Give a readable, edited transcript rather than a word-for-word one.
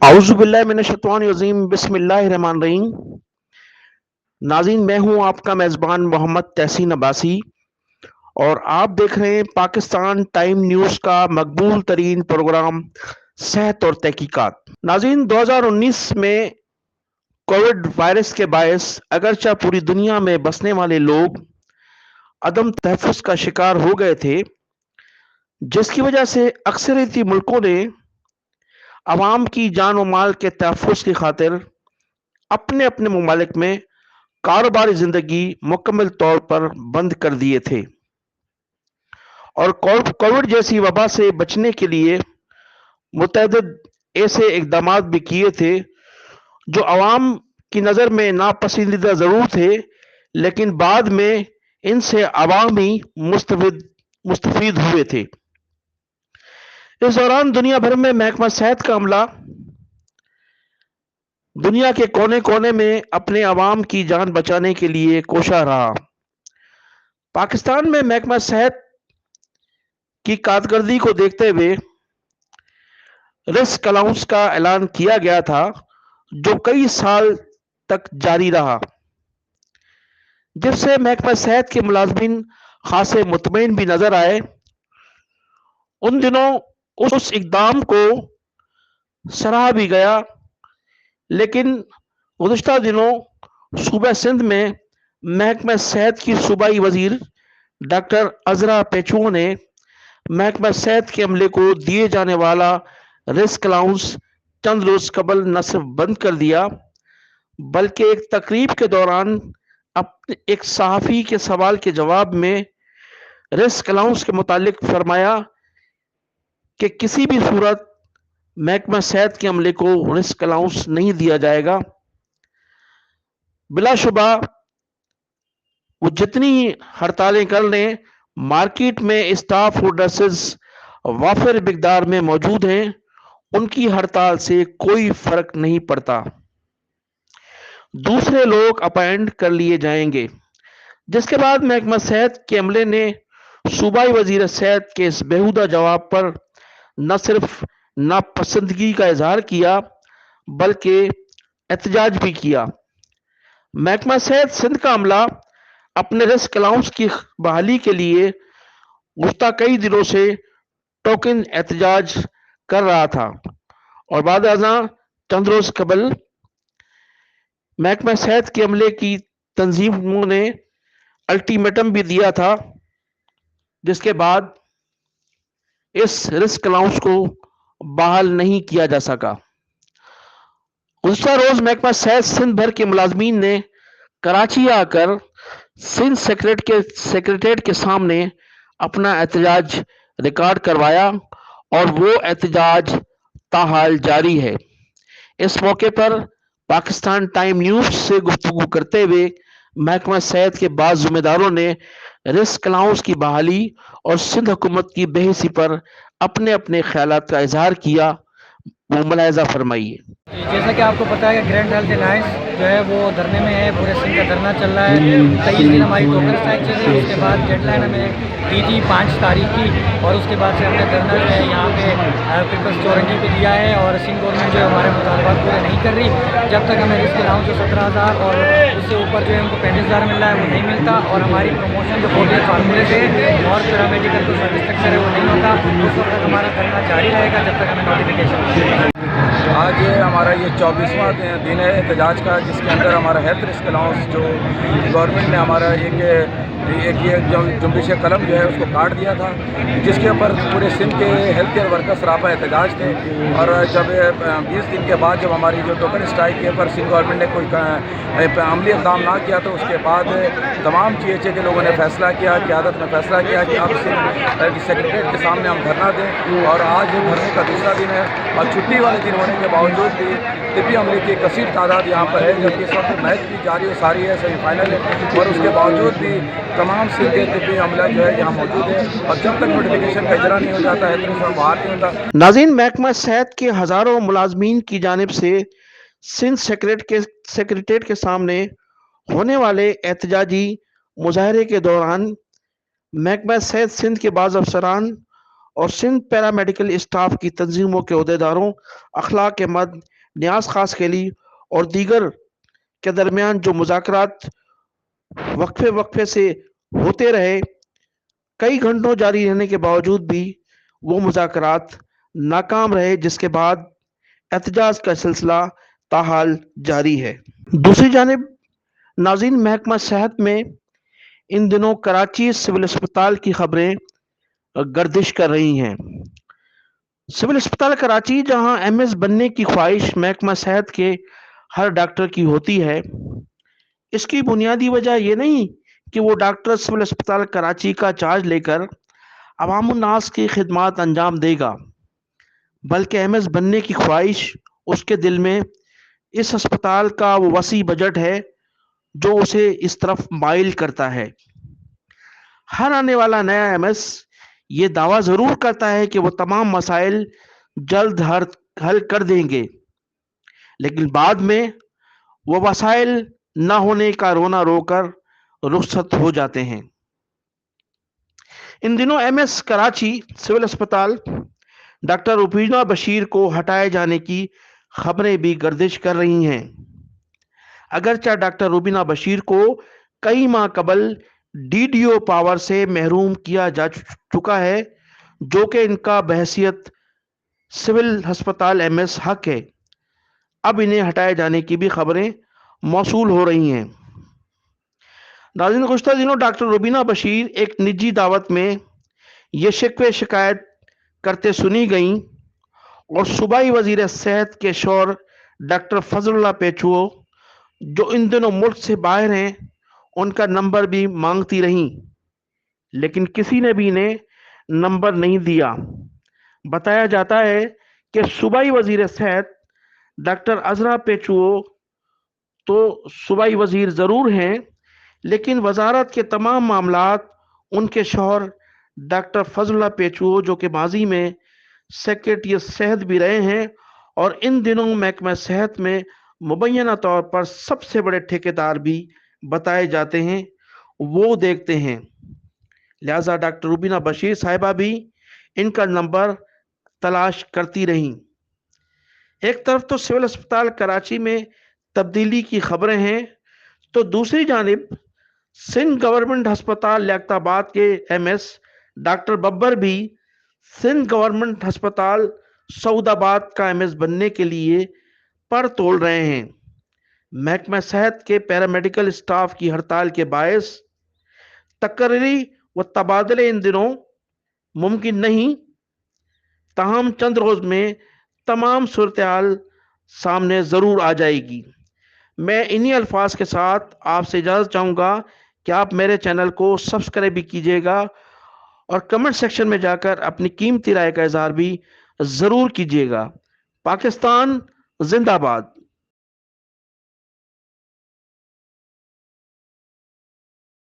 اعوذ باللہ من الشیطان الرجیم، بسم اللہ الرحمن الرحیم۔ ناظرین، میں ہوں آپ کا میزبان محمد تحسین عباسی اور آپ دیکھ رہے ہیں پاکستان ٹائم نیوز کا مقبول ترین پروگرام صحت اور تحقیقات۔ ناظرین، 2019 میں کووڈ وائرس کے باعث اگرچہ پوری دنیا میں بسنے والے لوگ عدم تحفظ کا شکار ہو گئے تھے، جس کی وجہ سے اکثریتی ملکوں نے عوام کی جان و مال کے تحفظ کی خاطر اپنے اپنے ممالک میں کاروباری زندگی مکمل طور پر بند کر دیے تھے اور کووڈ جیسی وبا سے بچنے کے لیے متعدد ایسے اقدامات بھی کیے تھے جو عوام کی نظر میں ناپسندیدہ ضرور تھے، لیکن بعد میں ان سے عوام ہی مستفید ہوئے تھے۔ اس دوران دنیا بھر میں محکمہ صحت کا عملہ دنیا کے کونے کونے میں اپنے عوام کی جان بچانے کے لیے کوشاں رہا۔ پاکستان میں محکمہ صحت کی کارکردگی کو دیکھتے ہوئے رسک الاؤنس کا اعلان کیا گیا تھا، جو کئی سال تک جاری رہا، جس سے محکمہ صحت کے ملازمین خاصے مطمئن بھی نظر آئے۔ ان دنوں اس اقدام کو سراہا بھی گیا، لیکن گزشتہ دنوں صوبہ سندھ میں محکمہ صحت کی صوبائی وزیر ڈاکٹر عذرا پیچھو نے محکمہ صحت کے عملے کو دیے جانے والا رسک الاؤنس چند روز قبل نہ صرف بند کر دیا، بلکہ ایک تقریب کے دوران ایک صحافی کے سوال کے جواب میں رسک الاؤنس کے متعلق فرمایا کہ کسی بھی صورت محکمہ صحت کے عملے کو رسک الاؤنس نہیں دیا جائے گا۔ بلا شبہ وہ جتنی ہڑتالیں کر لیں، مارکیٹ میں اسٹاف اور نرسز وافر مقدار میں موجود ہیں، ان کی ہڑتال سے کوئی فرق نہیں پڑتا، دوسرے لوگ اپائنٹ کر لیے جائیں گے۔ جس کے بعد محکمہ صحت کے عملے نے صوبائی وزیر صحت کے اس بیہودہ جواب پر نہ صرف ناپسندگی کا اظہار کیا بلکہ احتجاج بھی کیا۔ محکمہ صحت سندھ کا عملہ اپنے رسک الاؤنس کی بحالی کے لیے گزشتہ کئی دنوں سے ٹوکن احتجاج کر رہا تھا اور بعد ازاں چند روز قبل محکمہ صحت کے عملے کی تنظیموں نے الٹیمیٹم بھی دیا تھا، جس کے بعد اس رسک الاؤنس کو بحال نہیں کیا جا سکا۔ گزشتہ روز محکمہ صحت سندھ بھر کے ملازمین نے کراچی آ کر سندھ سیکریٹریٹ کے سامنے اپنا احتجاج ریکارڈ کروایا اور وہ احتجاج تاحال جاری ہے۔ اس موقع پر پاکستان ٹائم نیوز سے گفتگو کرتے ہوئے محکمہ صحت کے بعض ذمہ داروں نے رسک الاؤنس کی بحالی اور سندھ حکومت کی بے حسی پر اپنے اپنے خیالات کا اظہار کیا۔ وہ ملاحظہ فرمائیے۔ جیسا کہ آپ کو پتا ہے کہ گرینڈ ہیلتھ الائنس جو ہے وہ دھرنے میں ہے، پورے سندھ کا دھرنا چل رہا ہے۔ 23 دن ہماری ٹوکن اسٹرائک چل رہی ہے، اس کے بعد ڈیڈ لائن ہمیں دی تھی 5 تاریخ کی، اور اس کے بعد سے ہم نے دھرنا جو ہے یہاں پہ پیپلز چورنجی پہ دیا ہے، اور سندھ گورنمنٹ جو ہے ہمارے مطالبات پورے نہیں کر رہی جب تک ہمیں رسک الاؤنس جو 17,000 اور اس سے اوپر جو ہے ہم کو 35,000 مل رہا ہے وہ نہیں ملتا، اور ہماری پروموشن جو 40 فارمولے سے اور پیرامیڈیکل جو سروس اسٹرکچر ہے وہ نہیں ہوتا، اس وقت تک ہمارا دھرنا جاری رہے گا جب تک ہمیں نوٹیفیکیشن نہیں ملے گا۔ آج ہمارا یہ 24واں دن ہے احتجاج کا، جس کے اندر ہمارا ہیلتھ رسک الاؤنس جو گورنمنٹ نے ہمارا ایک جنبش قلم جو ہے اس کو کاٹ دیا تھا، جس کے اوپر پورے سندھ کے ہیلتھ کیئر ورکرز سراپا احتجاج تھے۔ اور جب 20 دن کے بعد جب ہماری جو ٹوکن اسٹرائک کے اوپر سندھ گورنمنٹ نے کوئی عملی اقدام نہ کیا، تو اس کے بعد تمام GHA کے لوگوں نے فیصلہ کیا، قیادت نے فیصلہ کیا کہ اب سندھ سیکریٹریٹ کے سامنے ہم دھرنا دیں، اور آج دھرنے کا دوسرا دن ہے، اور چھٹی والے دن ہونے کے باوجود بھی طبی عملے کی کثیر تعداد یہاں پر ہے، جبکہ اس وقت میچ بھی جاری و ساری ہے، سیمی فائنل ہے، اور اس کے باوجود بھی تمام سندھ کے طبی عملہ جو ہے یہاں موجود ہے، اور جب تک نوٹیفیکیشن کا اجرا نہیں ہو جاتا ہے تو باہر نہیں ہوتا۔ ناظرین، محکمہ صحت کے ہزاروں ملازمین کی جانب سے سندھ سیکریٹریٹ کے سامنے ہونے والے احتجاجی مظاہرے کے دوران محکمہ صحت سندھ کے بعض افسران اور سندھ پیرامیڈیکل اسٹاف کی تنظیموں کے عہدیداروں، اخلاق مند نیاز خاص کھیلی اور دیگر کے درمیان جو مذاکرات وقفے وقفے سے ہوتے رہے، کئی گھنٹوں جاری رہنے کے باوجود بھی وہ مذاکرات ناکام رہے، جس کے بعد احتجاج کا سلسلہ تاحال جاری ہے۔ دوسری جانب ناظرین، محکمہ صحت میں ان دنوں کراچی سول اسپتال کی خبریں گردش کر رہی ہیں۔ سول اسپتال کراچی، جہاں ایم ایس بننے کی خواہش محکمہ صحت کے ہر ڈاکٹر کی ہوتی ہے، اس کی بنیادی وجہ یہ نہیں کہ وہ ڈاکٹر سول اسپتال کراچی کا چارج لے کر عوام الناس کی خدمات انجام دے گا، بلکہ ایم ایس بننے کی خواہش اس کے دل میں اس اسپتال کا وہ وسیع بجٹ ہے جو اسے اس طرف مائل کرتا ہے۔ ہر آنے والا نیا ایم ایس یہ دعویٰ ضرور کرتا ہے کہ وہ تمام مسائل جلد حل کر دیں گے، لیکن بعد میں وہ وسائل نہ ہونے کا رونا رو کر رخصت ہو جاتے ہیں۔ ان دنوں ایم ایس کراچی سول اسپتال ڈاکٹر روبینہ بشیر کو ہٹائے جانے کی خبریں بھی گردش کر رہی ہیں۔ اگرچہ ڈاکٹر روبینہ بشیر کو کئی ماہ قبل ڈی ڈی او پاور سے محروم کیا جا چکا ہے، جو کہ ان کا بحیثیت سول ہسپتال ایم ایس حق ہے، اب انہیں ہٹائے جانے کی بھی خبریں موصول ہو رہی ہیں۔ ناظرین، گزشتہ دنوں ڈاکٹر روبینہ بشیر ایک نجی دعوت میں یہ شکوے شکایت کرتے سنی گئیں اور صوبائی وزیر صحت کے شوہر ڈاکٹر فضل اللہ پیچھو، جو ان دنوں ملک سے باہر ہیں، ان کا نمبر بھی مانگتی رہیں، لیکن کسی نے بھی انہیں نمبر نہیں دیا۔ بتایا جاتا ہے کہ صوبائی وزیر صحت ڈاکٹر عذرا پیچھو تو صوبائی وزیر ضرور ہیں، لیکن وزارت کے تمام معاملات ان کے شوہر ڈاکٹر فضل اللہ پیچھو، جو کہ ماضی میں سیکریٹری صحت بھی رہے ہیں اور ان دنوں محکمہ صحت میں مبینہ طور پر سب سے بڑے ٹھیکیدار بھی بتائے جاتے ہیں، وہ دیکھتے ہیں۔ لہذا ڈاکٹر روبینہ بشیر صاحبہ بھی ان کا نمبر تلاش کرتی رہیں۔ ایک طرف تو سول اسپتال کراچی میں تبدیلی کی خبریں ہیں، تو دوسری جانب سندھ گورنمنٹ ہسپتال لیاقت آباد کے ایم ایس ڈاکٹر ببر بھی سندھ گورنمنٹ ہسپتال سعود آباد کا ایم ایس بننے کے لیے پر تول رہے ہیں۔ محکمہ صحت کے پیرامیڈیکل اسٹاف کی ہڑتال کے باعث تقرری و تبادلے ان دنوں ممکن نہیں، تاہم چند روز میں تمام صورتحال سامنے ضرور آ جائے گی۔ میں انہی الفاظ کے ساتھ آپ سے اجازت چاہوں گا کہ آپ میرے چینل کو سبسکرائب بھی کیجیے گا اور کمنٹ سیکشن میں جا کر اپنی قیمتی رائے کا اظہار بھی ضرور کیجیے گا۔ پاکستان زندہ باد۔